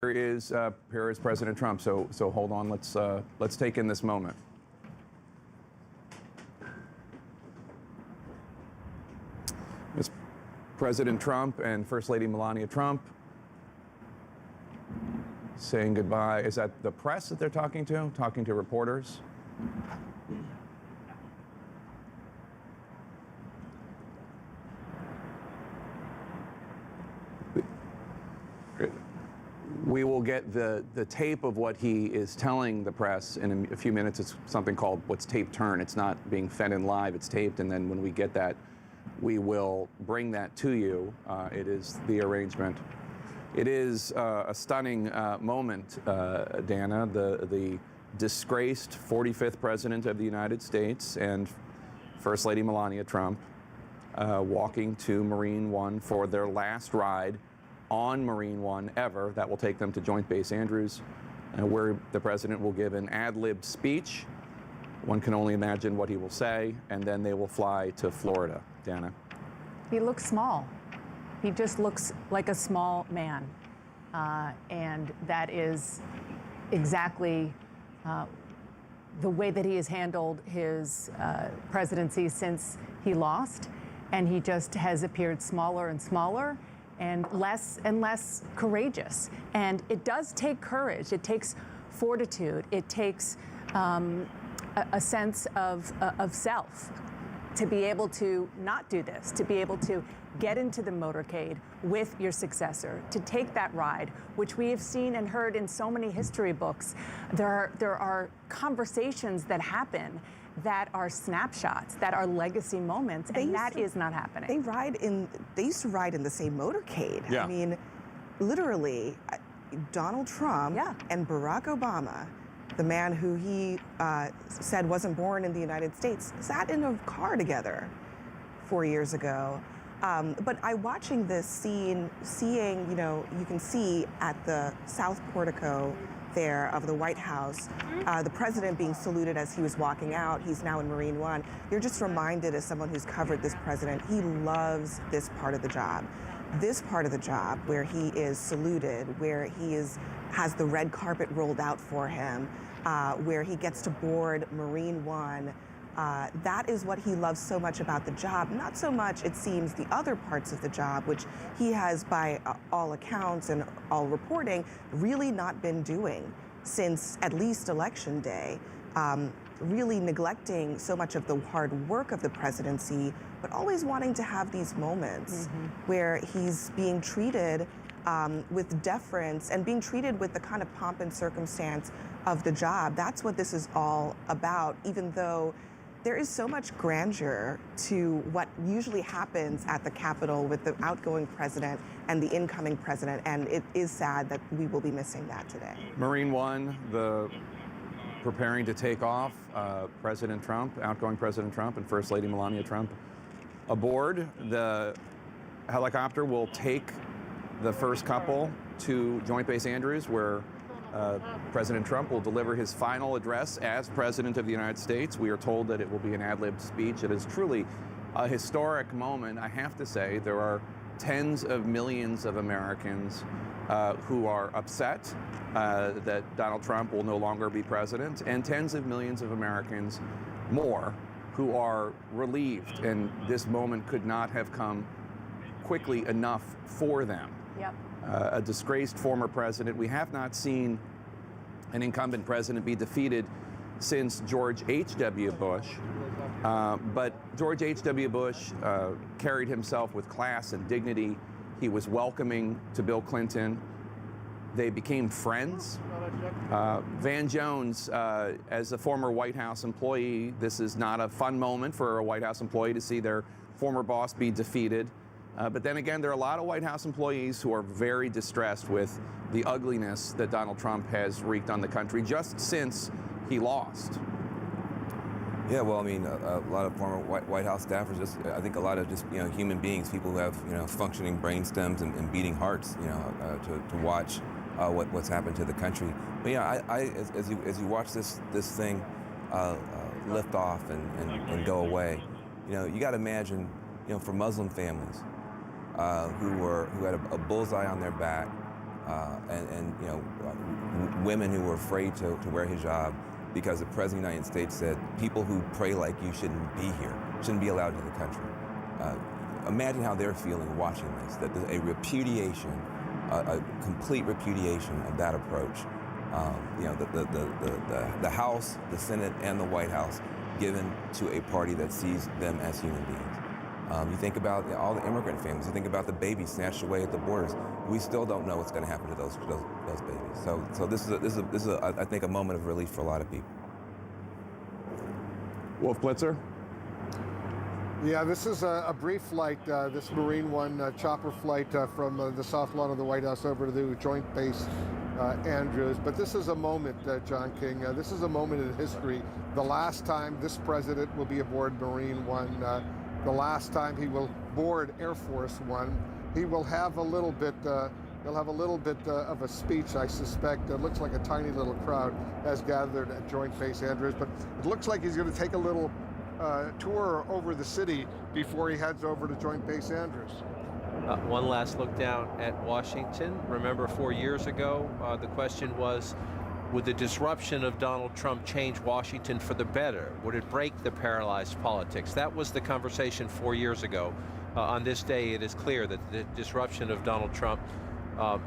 Here is President Trump. So hold on. Let's take in this moment. It's President Trump and First Lady Melania Trump saying goodbye. Is that the press that they're talking to? Talking to reporters? We will get the tape of what he is telling the press in a few minutes. It's something called what's tape turn. It's not being fed in live, it's taped, and then when we get that, we will bring that to you. It is the arrangement. It is a stunning moment, Dana. The disgraced 45th President of the United States and First Lady Melania Trump walking to Marine One for their last ride on Marine One ever. That will take them to Joint Base Andrews, where the president will give an ad-libbed speech. One can only imagine what he will say, and then they will fly to Florida. Dana. He looks small. He just looks like a small man. And that is exactly the way that he has handled his presidency since he lost. And he just has appeared smaller and smaller, and less courageous. And it does take courage. It takes fortitude. It takes a sense of self to be able to not do this, to be able to get into the motorcade with your successor, to take that ride, which we have seen and heard in so many history books. There are conversations that happen that are snapshots, that are legacy moments, and that is not happening. They used to ride in the same motorcade. Yeah. I mean, literally, Donald Trump and Barack Obama, the man who he said wasn't born in the United States, sat in a car together 4 years ago. But watching this scene, seeing, you can see at the South Portico there of the White House, the president being saluted as he was walking out. He's now in Marine One. You're just reminded, as someone who's covered this president, he loves this part of the job. This part of the job where he is saluted, where he has the red carpet rolled out for him, where he gets to board Marine One. That is what he loves so much about the job. Not so much, it seems, the other parts of the job, which he has, by all accounts and all reporting, really not been doing since at least Election Day. Really neglecting so much of the hard work of the presidency, but always wanting to have these moments where he's being treated with deference and being treated with the kind of pomp and circumstance of the job. That's what this is all about, even though there is so much grandeur to what usually happens at the Capitol with the outgoing president and the incoming president, and it is sad that we will be missing that today. Marine One, preparing to take off, President Trump, outgoing President Trump, and First Lady Melania Trump aboard. The helicopter will take the first couple to Joint Base Andrews, where President Trump will deliver his final address as President of the United States. We are told that it will be an ad-libbed speech. It is truly a historic moment. I have to say, there are tens of millions of Americans who are upset that Donald Trump will no longer be president, and tens of millions of Americans more who are relieved, and this moment could not have come quickly enough for them. Yep. A disgraced former president. We have not seen an incumbent president be defeated since George H.W. Bush. But George H.W. Bush carried himself with class and dignity. He was welcoming to Bill Clinton. They became friends. Van Jones, as a former White House employee, this is not a fun moment for a White House employee to see their former boss be defeated. But then again, there are a lot of White House employees who are very distressed with the ugliness that Donald Trump has wreaked on the country just since he lost. Yeah, well, I mean, a lot of former White House staffers, I think a lot of human beings, people who have, functioning brain stems and beating hearts, to watch what's happened to the country. But as you watch this thing lift off and go away, you got to imagine, for Muslim families who had a bullseye on their back, and you know, women who were afraid to wear hijab because the President of the United States said people who pray like you shouldn't be here, shouldn't be allowed into the country. Imagine how they're feeling watching this, that there's a repudiation, a complete repudiation of that approach. You know, the House, the Senate, and the White House given to a party that sees them as human beings. You think about all the immigrant families. You think about the babies snatched away at the borders. We still don't know what's going to happen to those babies. So this is I think a moment of relief for a lot of people. Wolf Blitzer? Yeah, this is a brief flight, this Marine One chopper flight from the South Lawn of the White House over to the Joint Base Andrews. But this is a moment, John King, this is a moment in history. The last time this president will be aboard Marine One, the last time he will board Air Force One. He will have a little bit, of a speech, I suspect. It looks like a tiny little crowd has gathered at Joint Base Andrews, but it looks like he's going to take a little tour over the city before he heads over to Joint Base Andrews. One last look down at Washington. Remember 4 years ago, the question was, would the disruption of Donald Trump change Washington for the better? Would it break the paralyzed politics? That was the conversation 4 years ago. On this day, it is clear that the disruption of Donald Trump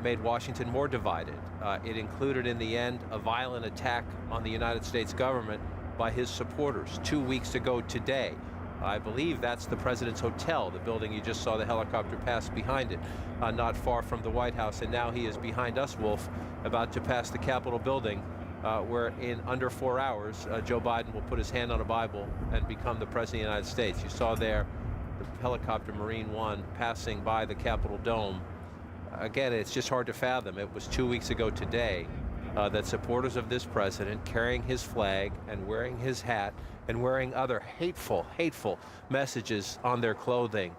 made Washington more divided. It included, in the end, a violent attack on the United States government by his supporters 2 weeks ago today. I believe that's the President's Hotel, the building you just saw the helicopter pass behind it, not far from the White House. And now he is behind us, Wolf, about to pass the Capitol building, where in under 4 hours, Joe Biden will put his hand on a Bible and become the President of the United States. You saw there the helicopter Marine One passing by the Capitol dome. Again, it's just hard to fathom. It was 2 weeks ago today that supporters of this president, carrying his flag and wearing his hat and wearing other hateful messages on their clothing,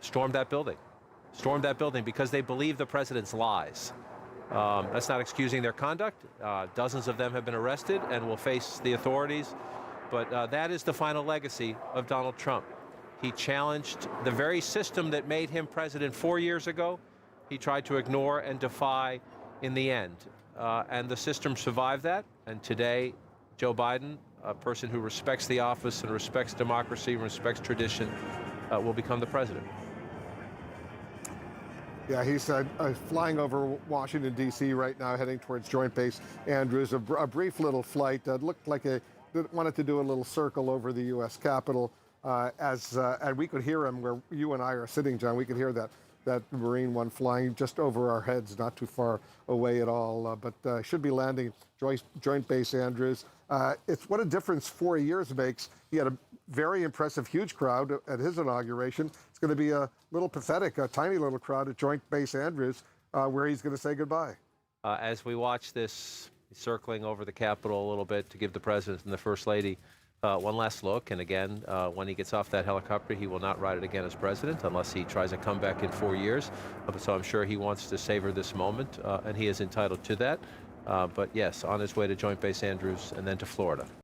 stormed that building because they believe the president's lies. That's not excusing their conduct. Dozens of them have been arrested and will face the authorities. But that is the final legacy of Donald Trump. He challenged the very system that made him president 4 years ago. He tried to ignore and defy in the end. And the system survived that. And today, Joe Biden, a person who respects the office and respects democracy and respects tradition, will become the president. Yeah, he's flying over Washington, D.C. right now, heading towards Joint Base Andrews. A brief little flight that looked like wanted to do a little circle over the U.S. Capitol. And we could hear him where you and I are sitting, John. We could hear that Marine One flying just over our heads, not too far away at all, but should be landing Joint Base Andrews. It's what a difference 4 years makes. He had a very impressive, huge crowd at his inauguration. It's going to be a little pathetic, a tiny little crowd at Joint Base Andrews, where he's going to say goodbye. As we watch this circling over the Capitol a little bit to give the President and the First Lady one last look, and again, when he gets off that helicopter, he will not ride it again as president unless he tries a comeback in 4 years. So I'm sure he wants to savor this moment, and he is entitled to that. But yes, on his way to Joint Base Andrews and then to Florida.